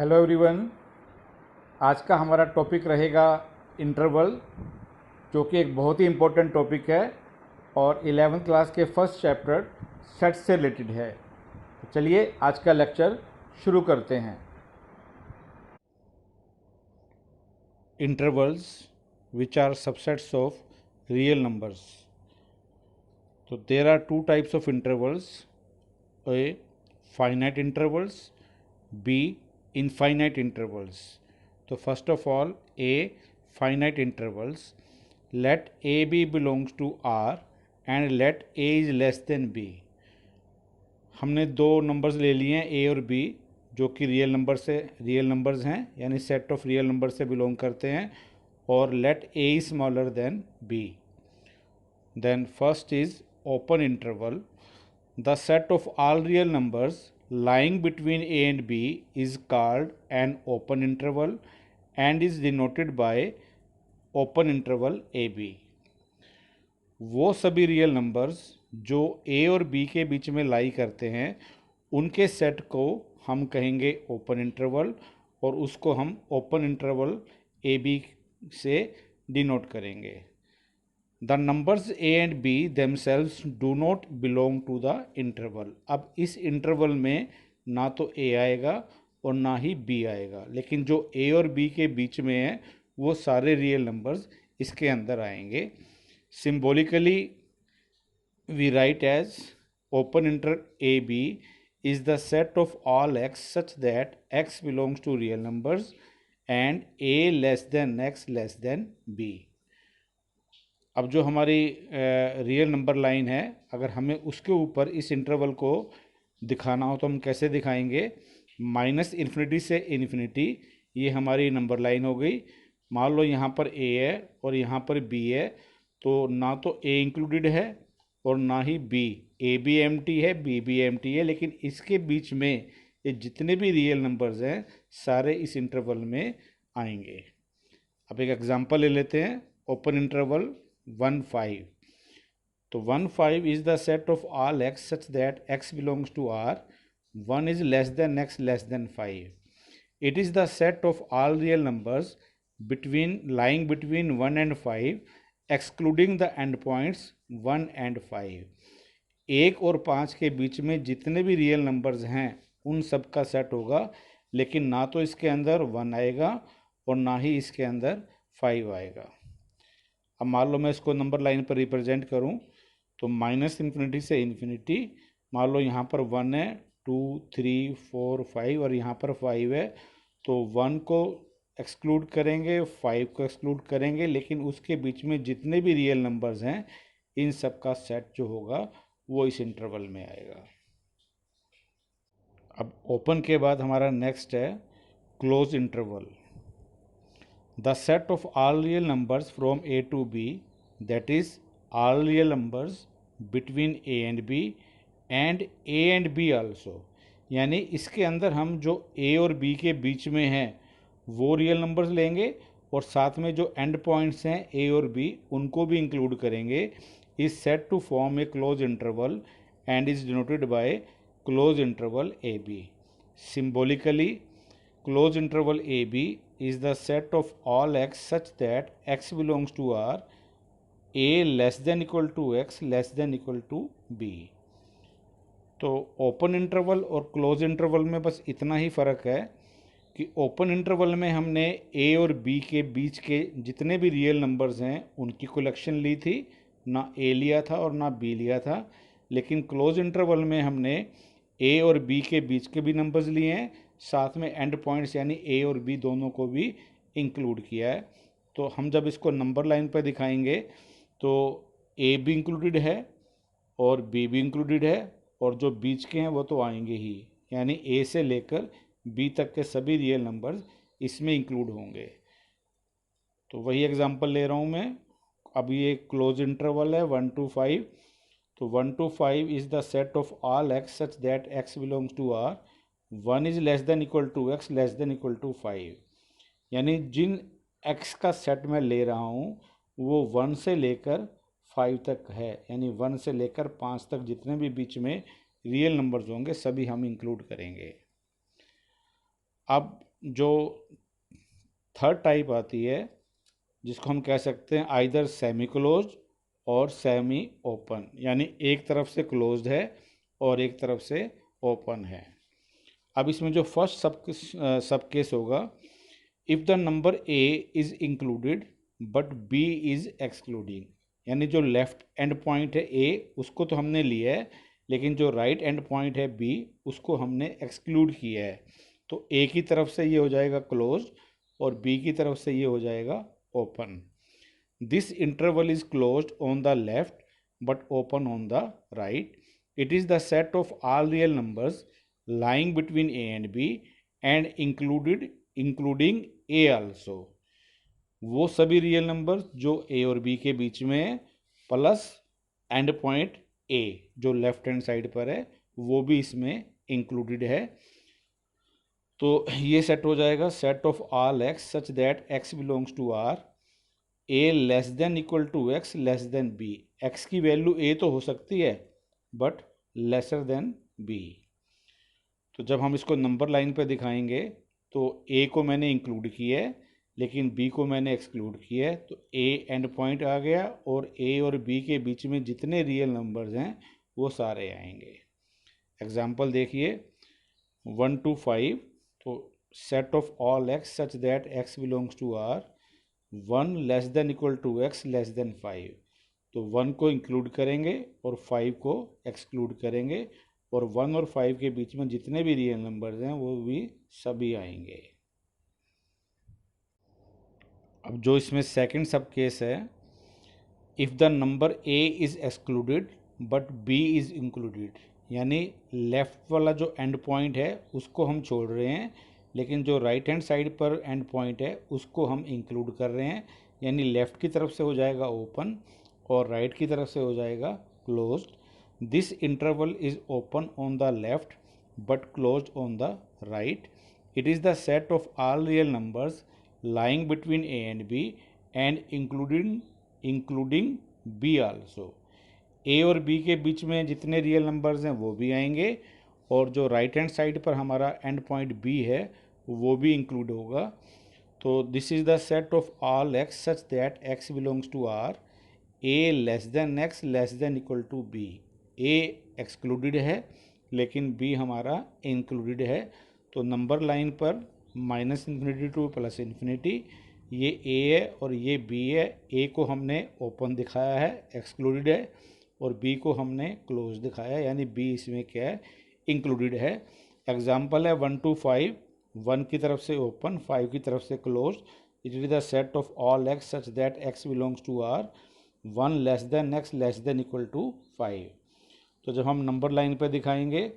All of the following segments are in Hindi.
Hello everyone. आज का हमारा टॉपिक रहेगा इंटरवल, जो कि एक बहुत ही इम्पोर्टेंट टॉपिक है और 11th क्लास के फर्स्ट चैप्टर सेट से रिलेटेड है। तो चलिए आज का लेक्चर शुरू करते हैं। Intervals which are subsets of real numbers. तो there are two types of intervals, A finite intervals, B infinite intervals. So first of all, a finite intervals, let a b belongs to r and let a is less than b. हमने दो नंबर्स ले लिए हैं a और b, जो कि रियल नंबर्स हैं, यानी सेट ऑफ रियल नंबर से बिलोंग करते हैं, और let a is smaller than b. Then first is open interval. The set of all real numbers lying between a and b is called an open interval and is denoted by open interval ab. वो सभी रियल नंबर्स जो a और b के बीच में लाई करते हैं, उनके सेट को हम कहेंगे ओपन इंटरवल, और उसको हम ओपन इंटरवल ab से डिनोट करेंगे. The numbers a and b themselves do not belong to the interval. अब इस इंटरवल में ना तो a आएगा और ना ही b आएगा, लेकिन जो a और b के बीच में है वो सारे रियल नंबर्स इसके अंदर आएंगे. Symbolically we write as open interval a b is the set of all x such that x belongs to real numbers and a less than x less than b. अब जो हमारी रियल नंबर लाइन है, अगर हमें उसके ऊपर इस इंटरवल को दिखाना हो तो हम कैसे दिखाएंगे? माइनस इन्फिनिटी से इन्फिनिटी, ये हमारी नंबर लाइन हो गई. मान लो यहाँ पर a है और यहाँ पर b है, तो ना तो a इंक्लूडेड है और ना ही b. a भी एम्प्टी है, b भी एम्प्टी है, लेकिन इसके बीच में ये जितने भी रियल नंबर्स हैं सारे इस इंटरवल में आएंगे. अब एक एग्जांपल ले लेते हैं. Open interval 1 5. तो 1 5 is the set of all x such that x belongs to r. 1 is less than x less than 5. It is the set of all real numbers lying between 1 and 5 excluding the endpoints 1 and 5. 1 और 5 के बीच में जितने भी रियल नंबर्स हैं उन सब का सेट होगा, लेकिन ना तो इसके अंदर 1 आएगा और ना ही इसके अंदर 5 आएगा. अब मान लो मैं इसको नंबर लाइन पर रिप्रेजेंट करूं, तो माइनस इन्फिनिटी से इन्फिनिटी, मान लो यहाँ पर 1 है, 2 3 4 5 और यहाँ पर 5 है, तो 1 को एक्सक्लूड करेंगे, 5 को एक्सक्लूड करेंगे, लेकिन उसके बीच में जितने भी रियल नंबर्स हैं इन सब का सेट जो होगा वो इस इंटरवल में आएगा. अब ओपन के बाद हमारा नेक्स्ट है close interval. The set of all real numbers from a to b, that is all real numbers between a and b and a and b also. यानी इसके अंदर हम जो a और b के बीच में हैं वो रियल नंबर्स लेंगे और साथ में जो एंड पॉइंट्स हैं a और b उनको भी इंक्लूड करेंगे. Is set to form a close interval and is denoted by close interval A B. Symbolically close interval A B is the set of all x such that x belongs to r, a less than equal to x less than equal to b. तो ओपन इंटरवल और क्लोज इंटरवल में बस इतना ही फ़र्क है कि ओपन इंटरवल में हमने a और b के बीच के जितने भी रियल नंबर्स हैं उनकी कलेक्शन ली थी, ना a लिया था और ना b लिया था. लेकिन क्लोज इंटरवल में हमने a और b के बीच के भी नंबर्स लिए हैं, साथ में एंड पॉइंट्स यानी a और b दोनों को भी इंक्लूड किया है. तो हम जब इसको नंबर लाइन पर दिखाएंगे तो a भी इंक्लूडेड है और b भी इंक्लूडेड है, और जो बीच के हैं वो तो आएंगे ही, यानी a से लेकर b तक के सभी रियल नंबर्स इसमें इंक्लूड होंगे. तो वही एग्जांपल ले रहा हूँ मैं. अब ये क्लोज इंटरवल है 1 to 5. तो 1 to 5 is the set of all x such that x belongs to r. 1 is less than equal to x less than equal to 5. यानी जिन x का सेट मैं ले रहा हूँ वो 1 से लेकर 5 तक है, यानी 1 से लेकर 5 तक जितने भी बीच में रियल नंबर्स होंगे सभी हम इंक्लूड करेंगे. अब जो थर्ड टाइप आती है जिसको हम कह सकते हैं आइदर सेमी क्लोज और सेमी ओपन, यानी एक तरफ से क्लोज्ड है और एक तरफ से ओपन है। अब इसमें जो फर्स्ट सब केस होगा, if the number A is included but B is excluding, यानी जो लेफ्ट एंड पॉइंट है ए उसको तो हमने लिया है, लेकिन जो राइट एंड पॉइंट है बी उसको हमने एक्सक्लूड किया है। तो ए की तरफ से ये हो जाएगा क्लोज और बी की तरफ से ये हो जाएगा open. This interval is closed on the left but open on the right. It is the set of all real numbers lying between a and b and including a also। वो सभी रियल नंबर जो ए और बी के बीच में है प्लस एंड पॉइंट ए जो लेफ्ट हैंड साइड पर है वो भी इसमें इंक्लूडेड है। तो ये सेट हो जाएगा set of all X such that X belongs to R A less than equal to X less than B. X की वैल्यू ए तो हो सकती है बट लेसर देन बी। तो जब हम इसको नंबर लाइन पर दिखाएंगे तो ए को मैंने इंक्लूड किया है लेकिन बी को मैंने एक्सक्लूड किया है, तो ए एंड पॉइंट आ गया और ए और बी के बीच में जितने रियल नंबर्स हैं वो सारे आएंगे। एग्जांपल देखिए 1 to 5, तो set of all X such that X belongs to R 1 less than equal to X less than 5, तो 1 को इंक्लूड करेंगे और 5 को एक्सक्लूड करेंगे और 1 और 5 के बीच में जितने भी रियल नंबर्स हैं वो भी सभी आएंगे। अब जो इसमें सेकंड सब केस है, if the number A is excluded but B is included, यानी लेफ़्ट वाला जो एंड पॉइंट है उसको हम छोड़ रहे हैं लेकिन जो राइट हैंड साइड पर एंड पॉइंट है उसको हम इंक्लूड कर रहे हैं, यानी लेफ़्ट की तरफ से हो जाएगा ओपन और राइट की तरफ से हो जाएगा closed. This interval is open on the left but closed on the right. It is the set of all real numbers lying between a and b and including b also। a और b के बीच में जितने रियल नंबर्स हैं वो भी आएंगे और जो राइट हैंड साइड पर हमारा एंड पॉइंट b है वो भी इंक्लूड होगा। तो this is the set of all X such that X belongs to R A less than X less than equal to B. A excluded है लेकिन b हमारा इंक्लूडेड है। तो नंबर लाइन पर -∞ टू +∞, ये ए है और ये बी है। ए को हमने ओपन दिखाया है एक्सक्लूडेड है और बी को हमने क्लोज दिखाया है, यानी बी इसमें क्या है इंक्लूडेड है। एग्जांपल है 1 to 5, 1 की तरफ से ओपन 5 की तरफ से close. It is the set of all X such that X belongs to R 1 less than X less than equal to 5। तो जब हम नंबर लाइन पर दिखाएंगे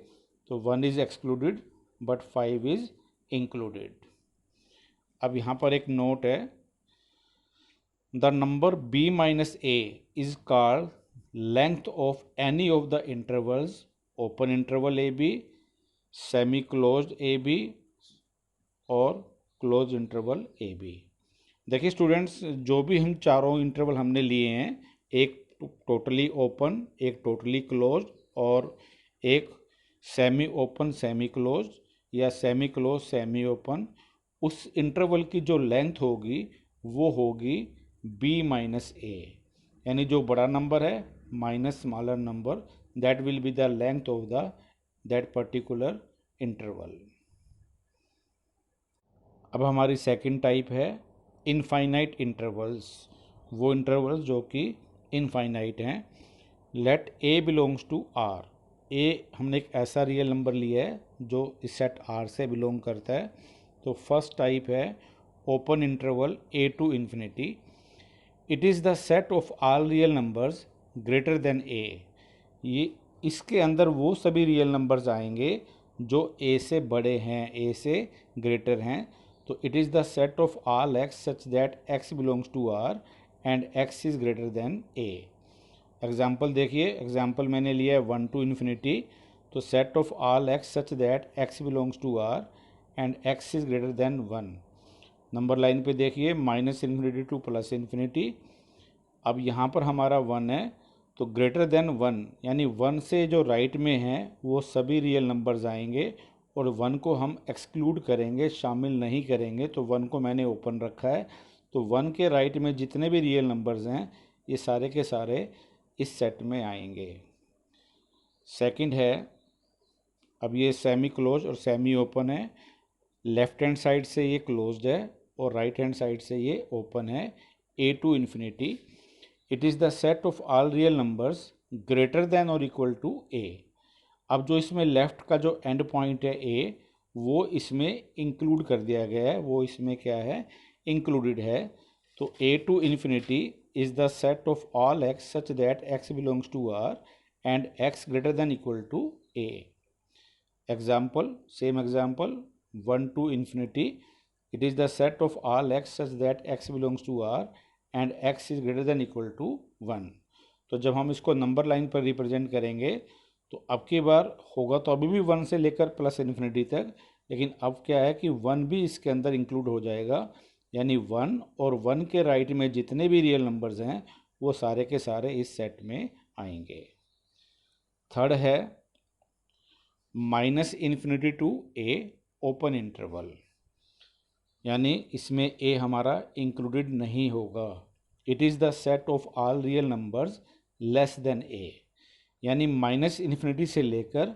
तो 1 is excluded but 5 is included. अब यहाँ पर एक नोट है, the number b minus A is called length of any of the intervals open interval A B, semi closed A B और क्लोज इंटरवल ए बी। देखिए स्टूडेंट्स, जो भी हम चारों इंटरवल हमने लिए हैं, एक टोटली ओपन, एक टोटली क्लोज और एक सेमी ओपन सेमी क्लोज या सेमी क्लोज सेमी ओपन, उस इंटरवल की जो लेंथ होगी वो होगी b माइनस ए, यानी जो बड़ा नंबर है minus smaller number, that will be the length of the that particular interval. अब हमारी सेकंड टाइप है इनफाइनाइट इंटरवल्स, वो इंटरवल्स जो कि इनफाइनाइट हैं। Let A belongs to R, A हमने एक ऐसा रियल नंबर लिया है जो इस सेट आर से बिलोंग करता है। तो फर्स्ट टाइप है open interval A to infinity. It is the set of all real numbers greater than A, ये इसके अंदर वो सभी रियल नंबर्स आएंगे जो ए से बड़े हैं, ए से ग्रेटर हैं। तो it is the set of all X such that X belongs to R and X is greater than A. Example देखिए, एग्जाम्पल मैंने लिया है 1 to इन्फिनिटी, तो set of all X such that X belongs to R and X is greater than 1। Number line पे देखिए -∞ टू +∞। अब यहाँ पर हमारा 1 है तो ग्रेटर देन 1, यानी 1 से जो राइट में है वो सभी रियल नंबर्स आएंगे और 1 को हम एक्सक्लूड करेंगे, शामिल नहीं करेंगे, तो 1 को मैंने ओपन रखा है। तो 1 के राइट में जितने भी रियल नंबर्स हैं ये सारे के सारे इस सेट में आएंगे। सेकंड है, अब ये सेमी क्लोज और सेमी ओपन है। लेफ्ट हैंड साइड से ये क्लोज्ड है और राइट हैंड साइड से ये ओपन है। A to infinity, it is the set of all real numbers greater than और इक्वल टू ए। अब जो इसमें लेफ्ट का जो एंड पॉइंट है ए, वो इसमें इंक्लूड कर दिया गया है, वो इसमें क्या है, इंक्लूडेड है। तो A to infinity is the set of all X such that X belongs to R and X greater than equal to A. Example, same example, 1 to infinity, it is the set of all x such that x belongs to R and x is greater than equal to 1। तो जब हम इसको नंबर लाइन पर रिप्रेजेंट करेंगे तो अब की बार होगा तो अभी भी 1 से लेकर प्लस इन्फिनिटी तक, लेकिन अब क्या है कि 1 भी इसके अंदर इंक्लूड हो जाएगा, यानी 1 और 1 के राइट में जितने भी रियल नंबर्स हैं वो सारे के सारे इस सेट में आएंगे। थर्ड है minus infinity to A open interval, यानी इसमें ए हमारा इंक्लूडेड नहीं होगा। It is the set of all real numbers less than A, यानी माइनस इन्फिनिटी से लेकर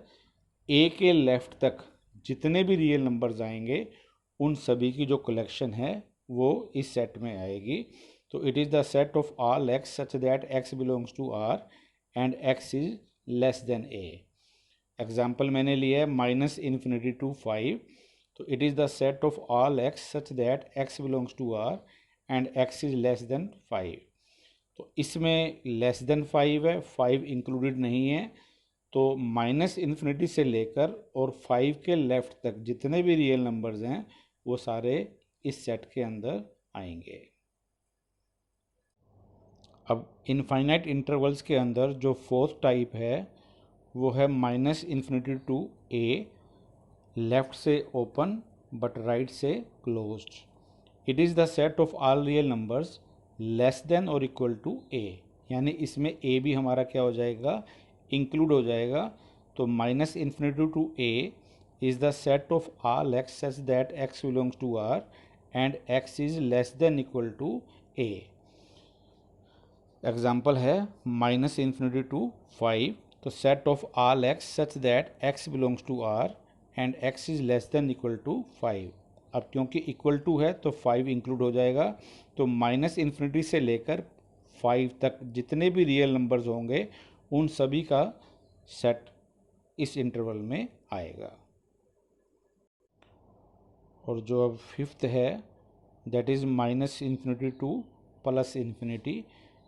ए के लेफ्ट तक जितने भी रियल नंबर्स आएंगे उन सभी की जो कलेक्शन है वो इस सेट में आएगी। तो it is the set of all X such that X belongs to R and X is less than A. Example मैंने लिया है माइनस इन्फिनिटी टू 5, तो it is the set of all X such that X belongs to R and X is less than 5। तो इसमें लेस देन 5 है, 5 इंक्लूडेड नहीं है, तो माइनस इन्फिनिटी से लेकर और 5 के लेफ्ट तक जितने भी रियल नंबर्स हैं वो सारे इस सेट के अंदर आएंगे। अब इनफाइनाइट इंटरवल्स के अंदर जो फोर्थ टाइप है वो है minus infinity to A, left से ओपन बट राइट से closed. It is the set of all real numbers less than और इक्वल टू ए, यानी इसमें ए भी हमारा क्या हो जाएगा, इंक्लूड हो जाएगा। तो minus infinity to A is the set of all X such that X belongs to R and X is less than equal to A. Example है माइनस इन्फिनिटी टू 5, तो set of all X such that X belongs to R and X is less than equal to 5। अब क्योंकि इक्वल टू है तो 5 इंक्लूड हो जाएगा, तो माइनस इन्फिनिटी से लेकर 5 तक जितने भी रियल नंबर्स होंगे उन सभी का सेट इस इंटरवल में आएगा। और जो अब फिफ्थ है that is minus infinity to plus infinity,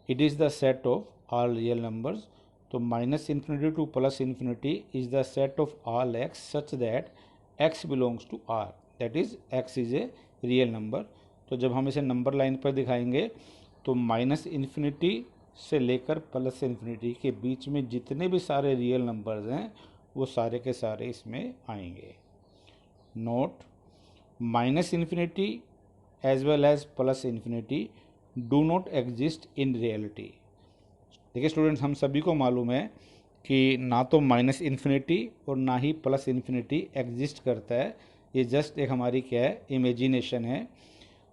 it is the set of all real numbers. तो minus infinity to plus infinity is the set of all X such that X belongs to R, that is X is a real number. तो जब हम इसे नंबर लाइन पर दिखाएंगे तो माइनस इन्फिनिटी से लेकर प्लस इन्फिनिटी के बीच में जितने भी सारे रियल नंबर्स हैं वो सारे के सारे इसमें आएंगे। Note, minus infinity as well as plus infinity do not exist in reality. देखिए स्टूडेंट्स, हम सभी को मालूम है कि ना तो माइनस इन्फिनिटी और ना ही प्लस इन्फिनिटी एग्जिस्ट करता है, ये जस्ट एक हमारी क्या है, इमेजिनेशन है।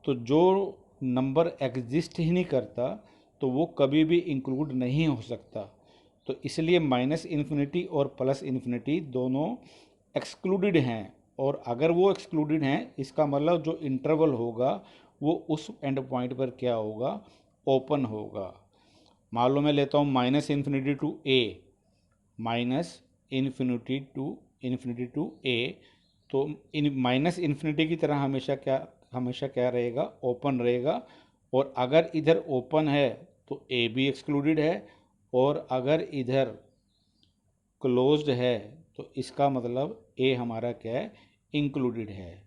तो जो नंबर एग्जिस्ट ही नहीं करता तो वो कभी भी इंक्लूड नहीं हो सकता, तो इसलिए माइनस इन्फिनिटी और प्लस इन्फिनिटी दोनों एक्सक्लूडेड हैं। और अगर वो एक्सक्लूडेड हैं इसका मतलब जो इंटरवल होगा वो उस एंड पॉइंट पर क्या होगा, ओपन होगा। मान लो मैं लेता हूँ minus infinity to A, minus infinity to A, तो इन माइनस इन्फिनिटी की तरह हमेशा क्या रहेगा, ओपन रहेगा। और अगर इधर ओपन है तो ए भी एक्सक्लूडेड है, और अगर इधर क्लोज्ड है तो इसका मतलब ए हमारा क्या है, इंक्लूडेड है।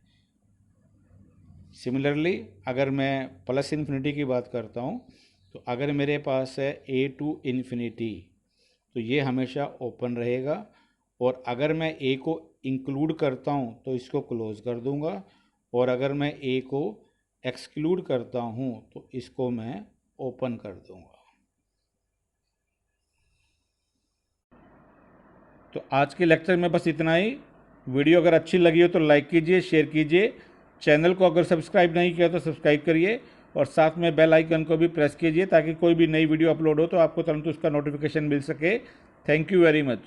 सिमिलरली अगर मैं प्लस इन्फिनिटी की बात करता हूँ तो अगर मेरे पास है ए टू इन्फिनिटी तो ये हमेशा ओपन रहेगा, और अगर मैं ए को इंक्लूड करता हूँ तो इसको क्लोज कर दूंगा, और अगर मैं ए को एक्सक्लूड करता हूँ तो इसको मैं ओपन कर दूंगा। तो आज के लेक्चर में बस इतना ही। वीडियो अगर अच्छी लगी हो तो लाइक कीजिए, शेयर कीजिए। चैनल को अगर सब्सक्राइब नहीं किया तो सब्सक्राइब करिए और साथ में बेल आइकन को भी प्रेस कीजिए ताकि कोई भी नई वीडियो अपलोड हो तो आपको तुरंत उसका नोटिफिकेशन मिल सके। Thank you very much.